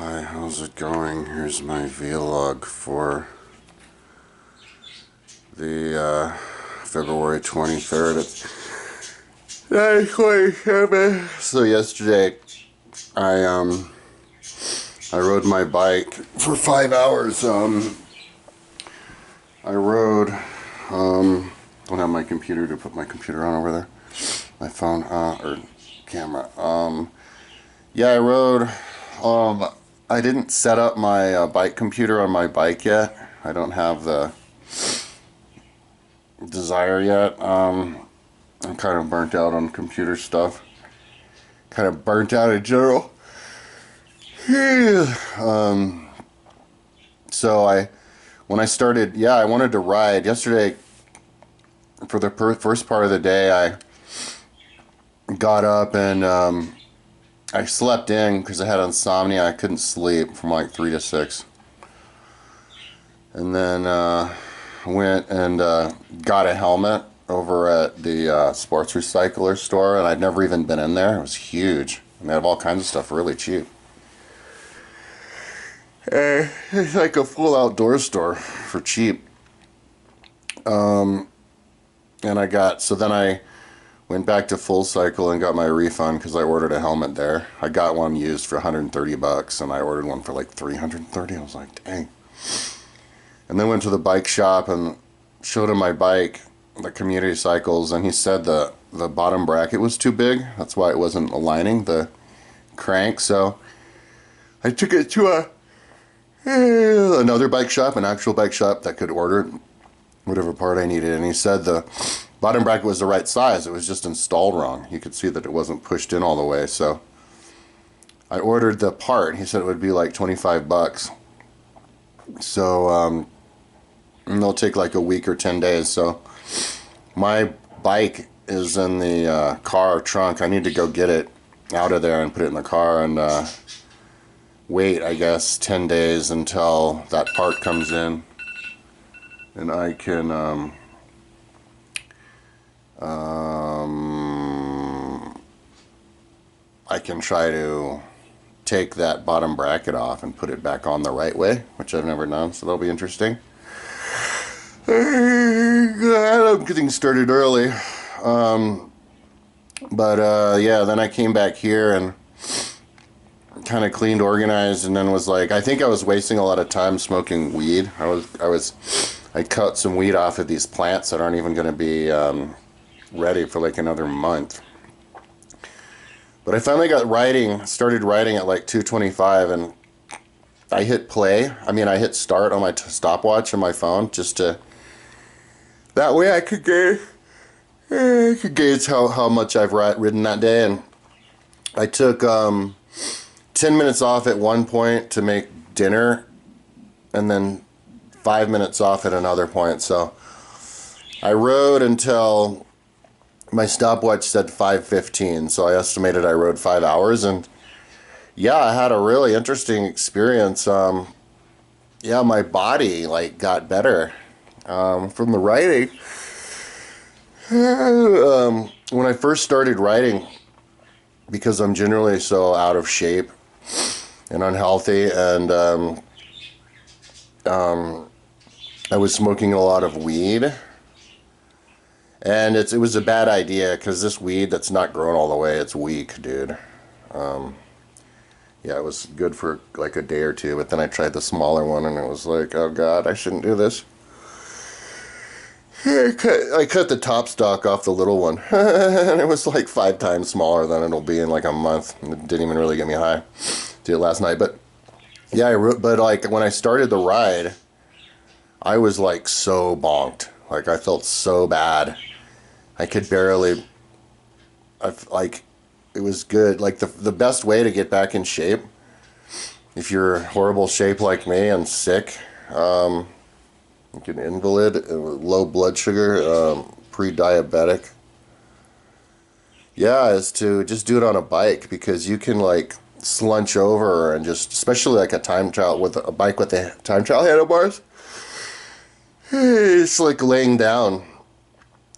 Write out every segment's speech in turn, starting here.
Hi, how's it going? Here's my vlog for the February 23rd at 9:27. So yesterday I rode my bike for 5 hours. I rode don't have my computer to put my computer on over there. My phone or camera. Yeah, I rode. I didn't set up my bike computer on my bike yet. I don't have the desire yet. I'm kind of burnt out on computer stuff. Kind of burnt out in general. So when I started, I wanted to ride. Yesterday, for the first part of the day, I got up and I slept in because I had insomnia. I couldn't sleep from like 3 to 6. And then went and got a helmet over at the Sports Recycler store, and I'd never even been in there. It was huge. And they have all kinds of stuff really cheap. It's like a full outdoor store for cheap. And then I went back to Full Cycle and got my refund because I ordered a helmet there. I got one used for $130 and I ordered one for like $330. I was like, dang. And then went to the bike shop and showed him my bike, the Community Cycles, and he said the bottom bracket was too big. That's why it wasn't aligning the crank. So I took it to another bike shop, an actual bike shop that could order whatever part I needed, and he said the bottom bracket was the right size. It was just installed wrong. You could see that it wasn't pushed in all the way. So I ordered the part. He said it would be like $25. So and they'll take like a week or 10 days. So my bike is in the car trunk. I need to go get it out of there and put it in the car and wait, I guess, 10 days until that part comes in, and I can try to take that bottom bracket off and put it back on the right way, which I've never done, so that'll be interesting. I'm getting started early. Then I came back here and kind of cleaned, organized, and then was like, I think I was wasting a lot of time smoking weed. I cut some weed off of these plants that aren't even going to be ready for like another month. But I finally started writing at like 2:25, and I hit play. I hit start on my stopwatch on my phone just to, that way I could gauge how much I've ridden that day. And I took 10 minutes off at one point to make dinner, and then 5 minutes off at another point. So I rode until my stopwatch said 5:15, so I estimated I rode 5 hours, and I had a really interesting experience. My body like got better from the riding. When I first started riding, because I'm generally so out of shape and unhealthy, and I was smoking a lot of weed. And it was a bad idea because this weed that's not grown all the way, it's weak, dude. It was good for like a day or two, but then I tried the smaller one and it was like, oh god, I shouldn't do this. I cut the top stock off the little one, and it was like 5 times smaller than it'll be in like a month. It didn't even really get me high. Did it last night, but like when I started the ride, I was like so bonked. Like I felt so bad. I could barely. It was good. Like the best way to get back in shape, if you're horrible shape like me and sick, like an invalid, low blood sugar, pre-diabetic, is to just do it on a bike, because you can like slunch over and just, especially like a time trial with a bike with the time trial handlebars, it's like laying down.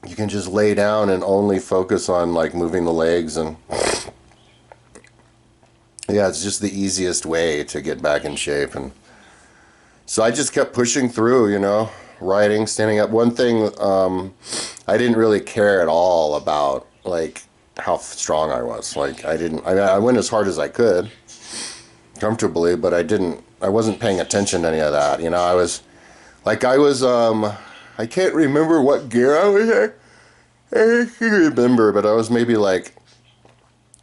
You can just lay down and only focus on like moving the legs, and yeah, it's just the easiest way to get back in shape. And so I just kept pushing through, riding, standing up. One thing, I didn't really care at all about like how strong I was. Like I went as hard as I could comfortably, but I wasn't paying attention to any of that. I can't remember what gear I was in. I can't remember, but I was maybe like,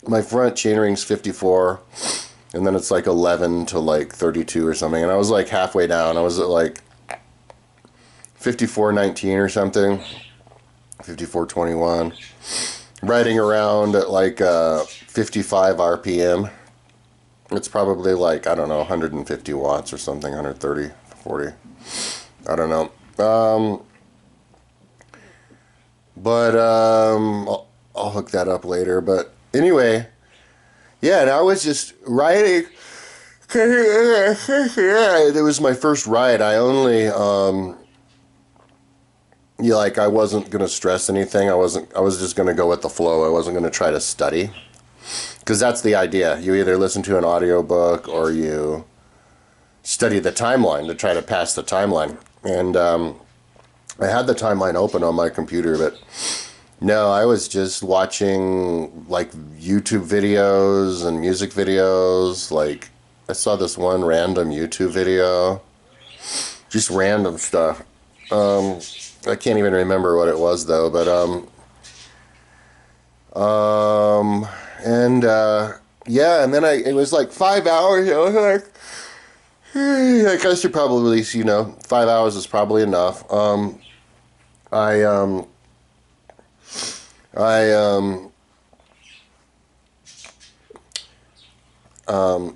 my front chainring's 54, and then it's like 11 to like 32 or something, and I was like halfway down. I was at like 54.19 or something, 54.21, riding around at like 55 RPM. It's probably like, I don't know, 150 watts or something, 130, 40. I don't know. I'll hook that up later. But anyway, yeah, and I was just riding. It was my first ride. I only, I wasn't going to stress anything. I was just going to go with the flow. I wasn't going to try to study. Because that's the idea. You either listen to an audiobook or you study the timeline to try to pass the timeline. And I had the timeline open on my computer, but no, I was just watching like YouTube videos and music videos. Like, I saw this one random YouTube video, just random stuff. I can't even remember what it was though, but yeah, and then it was like 5 hours. I was like, I guess you probably, 5 hours is probably enough.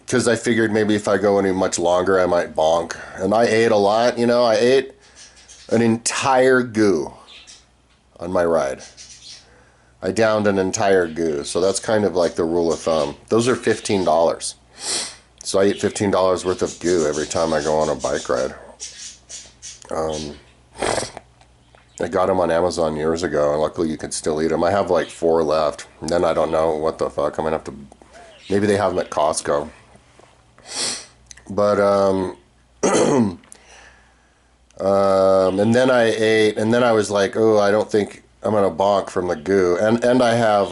Because I figured maybe if I go any much longer, I might bonk. And I ate a lot, I ate an entire goo on my ride. I downed an entire goo, so that's kind of like the rule of thumb. Those are $15. So I eat $15 worth of goo every time I go on a bike ride. I got them on Amazon years ago, and luckily you can still eat them. I have like 4 left, and then I don't know what the fuck. I'm gonna have to. Maybe they have them at Costco. But and then I ate, and then I was like, oh, I don't think I'm gonna bonk from the goo, and I have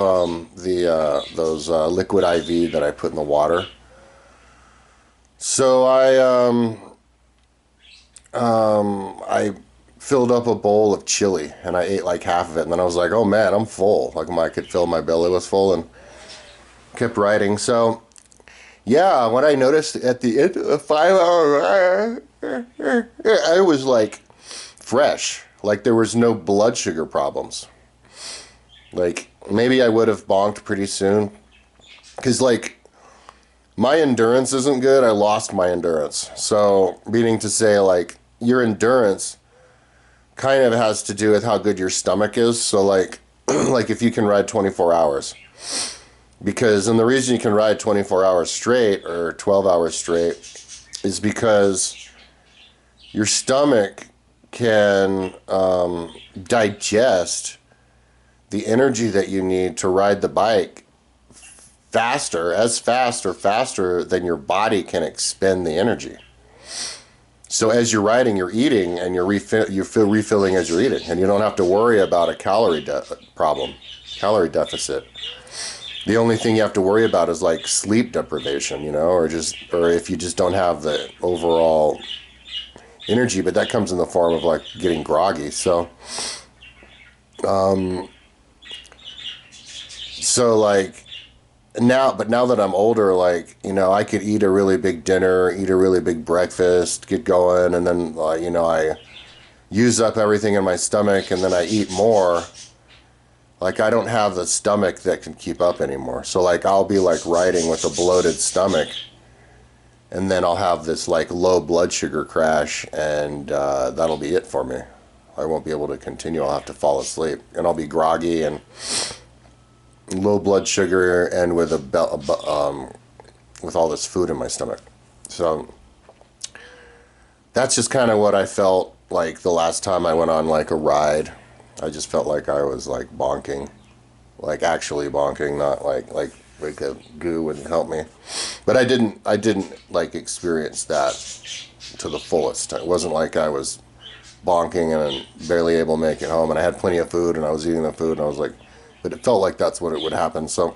those liquid IV that I put in the water. So I filled up a bowl of chili and I ate like half of it, and then I was like, oh man, I'm full. Like, I could feel my belly was full, and kept riding. So yeah, what I noticed at the end of the 5 hour ride, I was like fresh. Like, there was no blood sugar problems. Like, maybe I would have bonked pretty soon, because like my endurance isn't good. I lost my endurance. So, meaning to say, like, your endurance kind of has to do with how good your stomach is. So, like, like if you can ride 24 hours. And the reason you can ride 24 hours straight or 12 hours straight is because your stomach can digest the energy that you need to ride the bike as fast or faster than your body can expend the energy. So as you're riding, you're eating, and you're refilling as you're eating, and you don't have to worry about a calorie deficit. The only thing you have to worry about is like sleep deprivation, or if you just don't have the overall energy, but that comes in the form of like getting groggy. So like now that I'm older, like, I could eat a really big dinner, eat a really big breakfast, get going, and then I use up everything in my stomach, and then I eat more. Like, I don't have the stomach that can keep up anymore. So like, I'll be like riding with a bloated stomach, and then I'll have this like low blood sugar crash, and that'll be it for me. I won't be able to continue. I'll have to fall asleep, and I'll be groggy and low blood sugar, and with with all this food in my stomach. So that's just kind of what I felt like the last time I went on like a ride. I just felt like I was like bonking, like actually bonking, not like like a goo wouldn't help me. But I didn't like experience that to the fullest. It wasn't like I was bonking and barely able to make it home, and I had plenty of food and I was eating the food and I was like, but it felt like that's what it would happen. So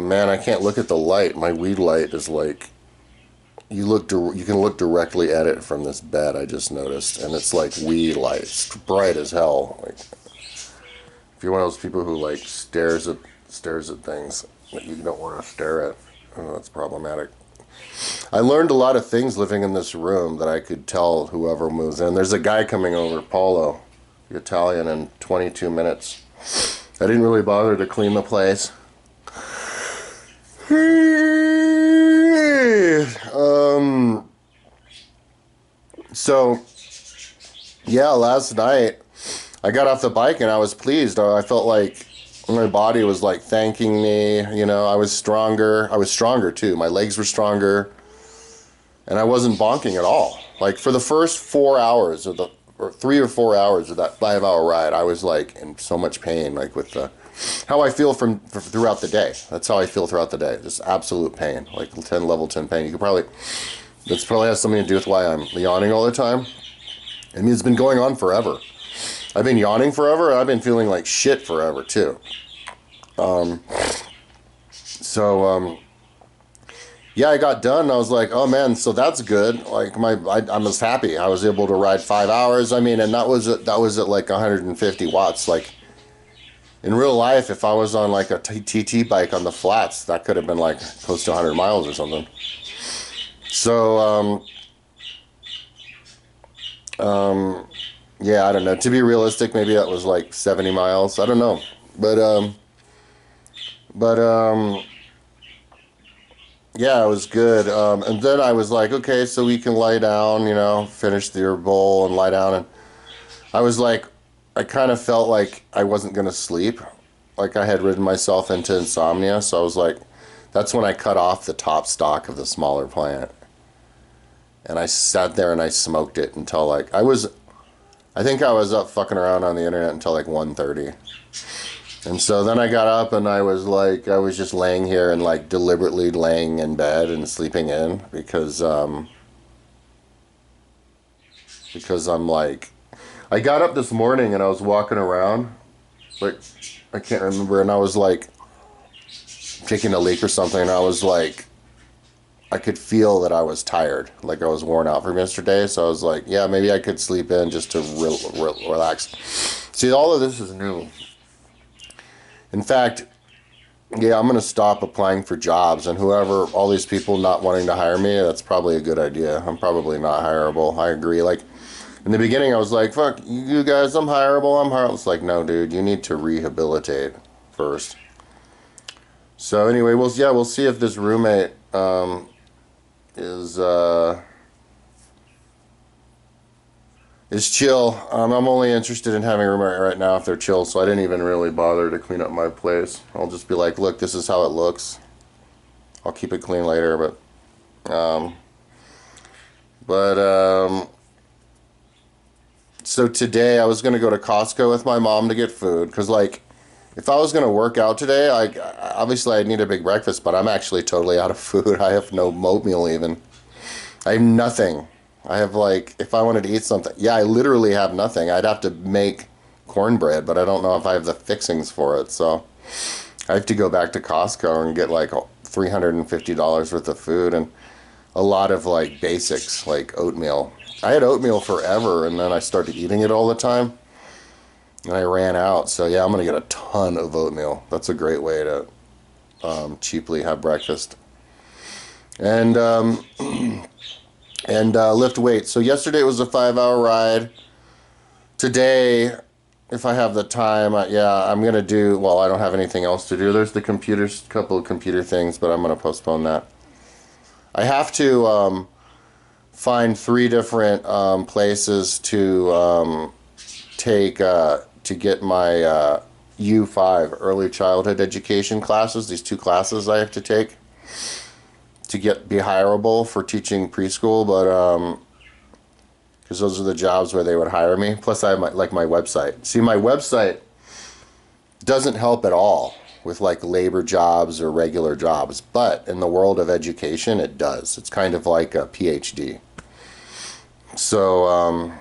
man, I can't look at the light. My weed light is like, you can look directly at it from this bed, I just noticed, and it's like weed light. It's bright as hell. Like, if you're one of those people who like stares at things that you don't want to stare at, that's problematic. I learned a lot of things living in this room that I could tell whoever moves in. There's a guy coming over, Paulo, the Italian, in 22 minutes. I didn't really bother to clean the place. So, yeah, last night I got off the bike and I was pleased. I felt like my body was like thanking me. You know, I was stronger. I was stronger too. My legs were stronger, and I wasn't bonking at all. Like for the first 4 hours or 3 or 4 hours of that 5-hour ride, I was like in so much pain, like with how I feel throughout the day. That's how I feel throughout the day. Just absolute pain, like level 10 pain. That's probably has something to do with why I'm yawning all the time. I mean, it's been going on forever. I've been yawning forever. I've been feeling like shit forever too. Yeah, I got done. And I was like, oh man, so that's good. Like I was happy. I was able to ride 5 hours. I mean, and that was at like 150 watts. Like in real life, if I was on like a TT bike on the flats, that could have been like close to 100 miles or something. So, yeah, I don't know. To be realistic, maybe that was like 70 miles. I don't know. Yeah, it was good. And then I was like, okay, so we can lie down, you know, finish your bowl and lie down. And I was like, I kind of felt like I wasn't going to sleep. Like I had ridden myself into insomnia. So I was like, that's when I cut off the top stock of the smaller plant. And I sat there and I smoked it until like, I think I was up fucking around on the internet until like 1:30. And so then I got up and I was just laying here and like deliberately laying in bed and sleeping in because I'm like, I got up this morning and I was walking around, like, I can't remember, and I was like taking a leak or something, and I was like, I could feel that I was tired, like I was worn out from yesterday, so I was like, yeah, maybe I could sleep in just to relax. See, all of this is new. In fact, yeah, I'm going to stop applying for jobs, and all these people not wanting to hire me, that's probably a good idea. I'm probably not hireable. I agree. Like, in the beginning, I was like, fuck, you guys, I'm hireable. It's like, no, dude, you need to rehabilitate first. So anyway, we'll see if this roommate is chill. I'm only interested in having a roommate right now if they're chill, so I didn't even really bother to clean up my place. I'll just be like, look, this is how it looks. I'll keep it clean later, so today I was going to go to Costco with my mom to get food, because like, if I was going to work out today, obviously I'd need a big breakfast, but I'm actually totally out of food. I have no oatmeal even. I have nothing. I have like, if I wanted to eat something, yeah, I literally have nothing. I'd have to make cornbread, but I don't know if I have the fixings for it. So I have to go back to Costco and get like $350 worth of food and a lot of like basics, like oatmeal. I had oatmeal forever, and then I started eating it all the time, and I ran out. So yeah, I'm gonna get a ton of oatmeal. That's a great way to cheaply have breakfast and lift weights. So yesterday was a 5-hour ride. Today, if I have the time, I'm gonna do. Well, I don't have anything else to do. There's the couple of computer things, but I'm gonna postpone that. I have to find 3 different places to take to get my U5 early childhood education classes. These 2 classes I have to take to be hireable for teaching preschool, but because those are the jobs where they would hire me. Plus, I have my website. See, my website doesn't help at all with like labor jobs or regular jobs, but in the world of education, it does. It's kind of like a PhD. So,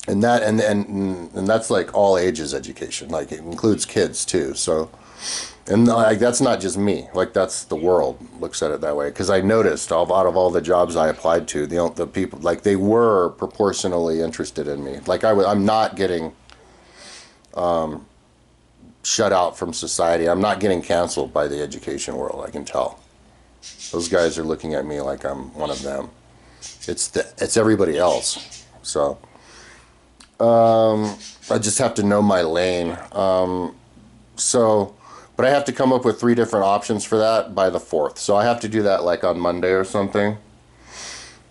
and that's like all ages education. Like it includes kids too. So, and like that's not just me. Like that's the world looks at it that way. Because I noticed out of all the jobs I applied to, the people like they were proportionally interested in me. Like I'm not getting shut out from society. I'm not getting canceled by the education world. I can tell. Those guys are looking at me like I'm one of them. It's everybody else. So I just have to know my lane. But I have to come up with 3 different options for that by the 4th. So I have to do that like on Monday or something.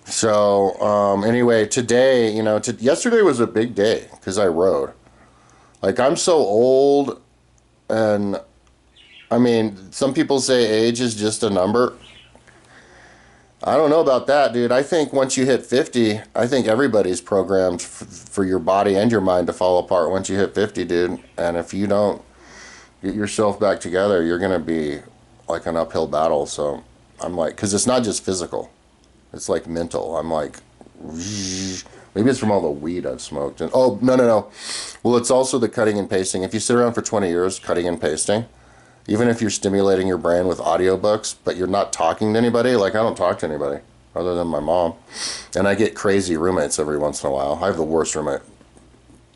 So anyway, today, yesterday was a big day because I rode. Like I'm so old, and I mean, some people say age is just a number. I don't know about that, dude. I think once you hit 50, I think everybody's programmed for your body and your mind to fall apart once you hit 50, dude. And if you don't get yourself back together, you're going to be like an uphill battle. So I'm like, because it's not just physical, it's like mental. I'm like, maybe it's from all the weed I've smoked. And oh, no. Well, it's also the cutting and pasting. If you sit around for 20 years cutting and pasting, even if you're stimulating your brain with audiobooks, but you're not talking to anybody, like I don't talk to anybody other than my mom. And I get crazy roommates every once in a while. I have the worst roommate.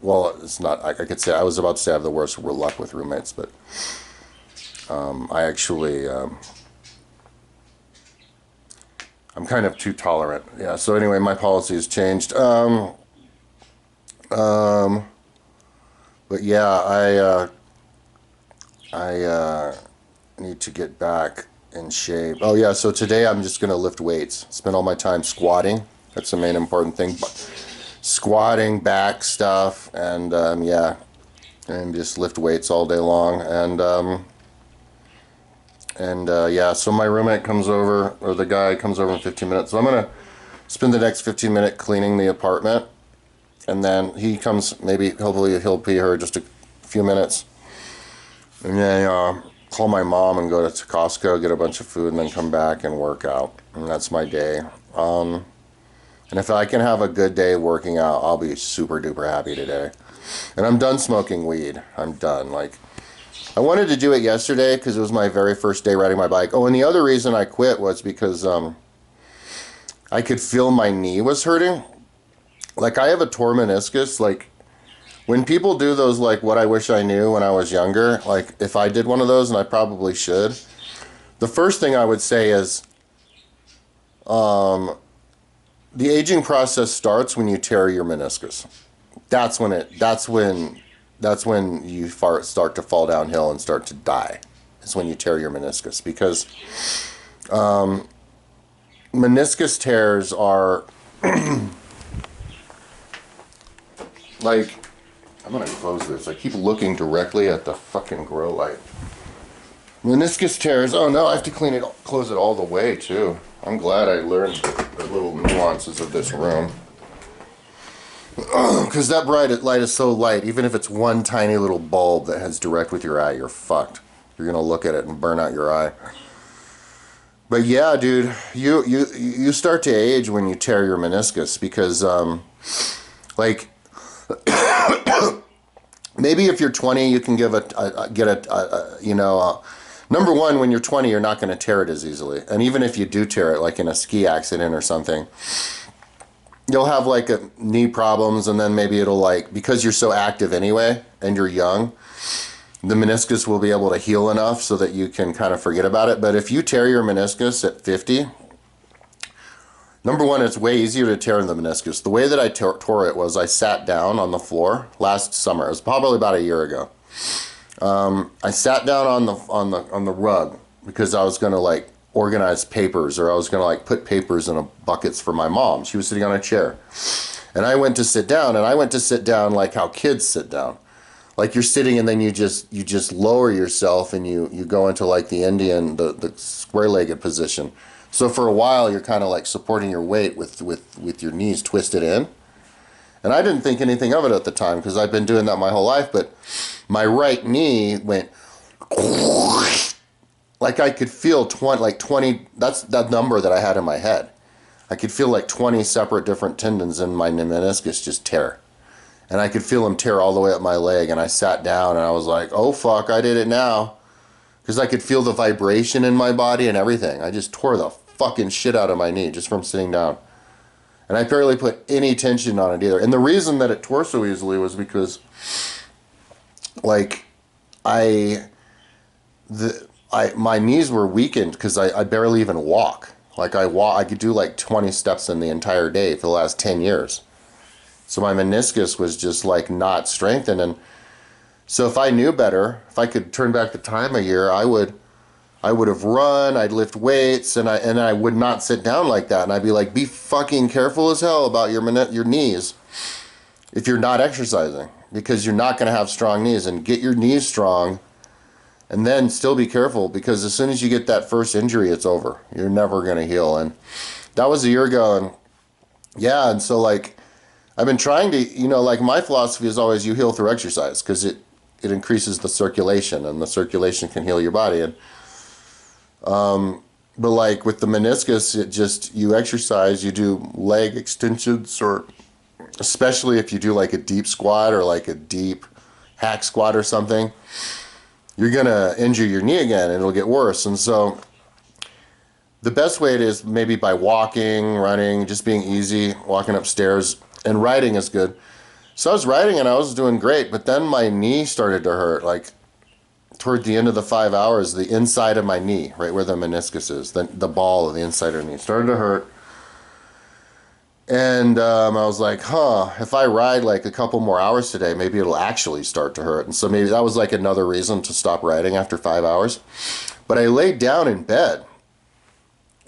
Well, it's not, I could say, I was about to say I have the worst luck with roommates, but I actually, I'm kind of too tolerant. Yeah, so anyway, my policy has changed. But yeah, I need to get back in shape. Oh yeah, so today I'm just gonna lift weights. Spend all my time squatting. That's the main important thing. Squatting, back stuff, and yeah, and just lift weights all day long. And yeah, so my roommate comes over, or the guy comes over in 15 minutes. So I'm gonna spend the next 15 minutes cleaning the apartment, and then he comes. Hopefully he'll be here just a few minutes. And then call my mom and go to Costco, get a bunch of food, and then come back and work out. And that's my day. And if I can have a good day working out, I'll be super duper happy today. And I'm done smoking weed. I'm done. Like, I wanted to do it yesterday because it was my very first day riding my bike. Oh, and the other reason I quit was because I could feel my knee was hurting. Like, I have a torn meniscus. Like, when people do those, like, what I wish I knew when I was younger, like, if I did one of those, and I probably should, the first thing I would say is, the aging process starts when you tear your meniscus. That's when you start to fall downhill and start to die. It's when you tear your meniscus, because meniscus tears are like, I'm gonna close this. I keep looking directly at the fucking grow light. Meniscus tears. Oh no, I have to close it all the way too. I'm glad I learned the little nuances of this room. Because that bright light is so light, even if it's one tiny little bulb that has direct with your eye, you're fucked. You're gonna look at it and burn out your eye. But yeah, dude, you start to age when you tear your meniscus, because like maybe if you're 20, you can number one, when you're 20, you're not going to tear it as easily. And even if you do tear it, like in a ski accident or something, you'll have like knee problems, and then maybe it'll, like, because you're so active anyway and you're young, the meniscus will be able to heal enough so that you can kind of forget about it. But if you tear your meniscus at 50, number one, it's way easier to tear the meniscus. The way that I tore it was I sat down on the floor last summer. It was probably about a year ago. I sat down on the rug because I was gonna, like, organize papers, or I was gonna, like, put papers in buckets for my mom. She was sitting on a chair, and I went to sit down, like how kids sit down. Like, you're sitting, and then you just lower yourself, and you go into, like, the Indian, the square-legged position. So for a while, you're kind of like supporting your weight with your knees twisted in. And I didn't think anything of it at the time because I've been doing that my whole life. But my right knee went like I could feel 20. That's that number that I had in my head. I could feel like 20 separate different tendons in my meniscus just tear. And I could feel them tear all the way up my leg. And I sat down and I was like, oh fuck, I did it now. Because I could feel the vibration in my body and everything. I just tore the fucking shit out of my knee just from sitting down. And I barely put any tension on it either. And the reason that it tore so easily was because, like, my knees were weakened because I barely even walk. Like I could do like 20 steps in the entire day for the last 10 years. So my meniscus was just like not strengthened. And so if I knew better, if I could turn back the time a year, I would have run, I'd lift weights, and I would not sit down like that. And I'd be like, be fucking careful as hell about your knees if you're not exercising, because you're not going to have strong knees. And get your knees strong, and then still be careful, because as soon as you get that first injury, it's over. You're never going to heal. And that was a year ago, and yeah, and so like I've been trying to, like my philosophy is always you heal through exercise, because it increases the circulation, and the circulation can heal your body. And but like with the meniscus, it just, you exercise, you do leg extensions, or especially if you do like a deep squat or like a deep hack squat or something, you're gonna injure your knee again and it'll get worse. And so the best way it is maybe by walking, running, just being easy, walking upstairs, and riding is good. So I was riding and I was doing great, but then my knee started to hurt, like toward the end of the 5 hours, the inside of my knee, right where the meniscus is, the ball of the inside of the knee started to hurt. And I was like, if I ride like a couple more hours today, maybe it'll actually start to hurt. And so maybe that was like another reason to stop riding after 5 hours. But I laid down in bed.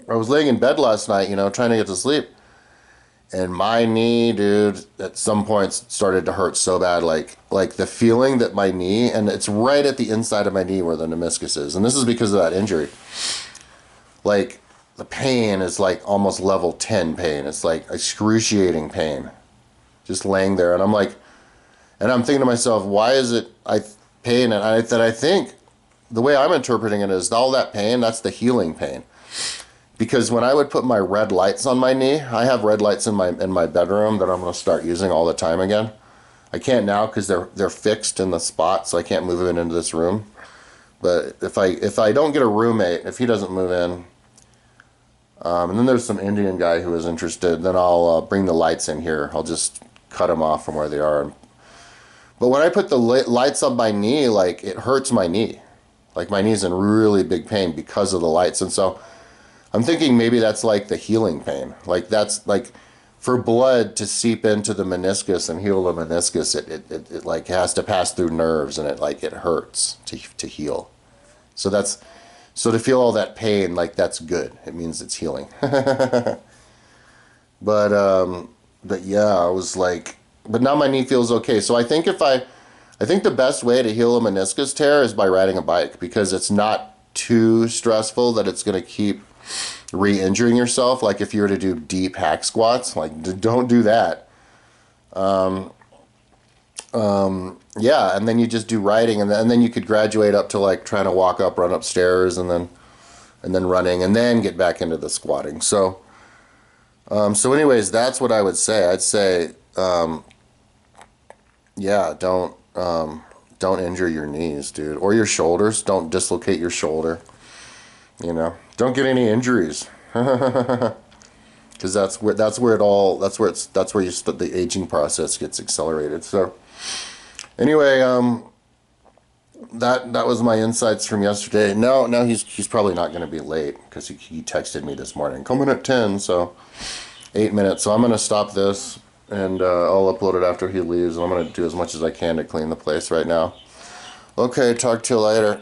I was laying in bed last night, trying to get to sleep. And my knee, dude, at some points started to hurt so bad, like the feeling that my knee, and it's right at the inside of my knee where the meniscus is. And this is because of that injury. Like, the pain is like almost level 10 pain. It's like excruciating pain. Just laying there. And I'm like, and I'm thinking to myself, why is it pain? And I think the way I'm interpreting it is all that pain, that's the healing pain. Because when I would put my red lights on my knee, I have red lights in my bedroom that I'm going to start using all the time again. I can't now because they're fixed in the spot, so I can't move it into this room. But if I don't get a roommate, if he doesn't move in, and then there's some Indian guy who is interested, then I'll bring the lights in here. I'll just cut them off from where they are. But when I put the lights on my knee, like it hurts my knee. Like my knee's in really big pain because of the lights. And so I'm thinking maybe that's like the healing pain. Like that's like for blood to seep into the meniscus and heal the meniscus, it like has to pass through nerves, and it hurts to heal. So to feel all that pain, like that's good. It means it's healing. But yeah, I was like, but now my knee feels okay. So I think I think the best way to heal a meniscus tear is by riding a bike, because it's not too stressful that it's going to keep re-injuring yourself. Like if you were to do deep hack squats, like don't do that. Yeah, and then you just do riding, and then you could graduate up to like trying to walk up, run upstairs, and then running, and then get back into the squatting. So anyways, that's what I would say. I'd say, yeah, don't injure your knees, dude, or your shoulders. Don't dislocate your shoulder. Don't get any injuries, because that's where the aging process gets accelerated. So anyway, that was my insights from yesterday. No, he's probably not going to be late, because he texted me this morning, coming at 10, so 8 minutes. So I'm going to stop this, and I'll upload it after he leaves. I'm going to do as much as I can to clean the place right now. Okay, talk to you later.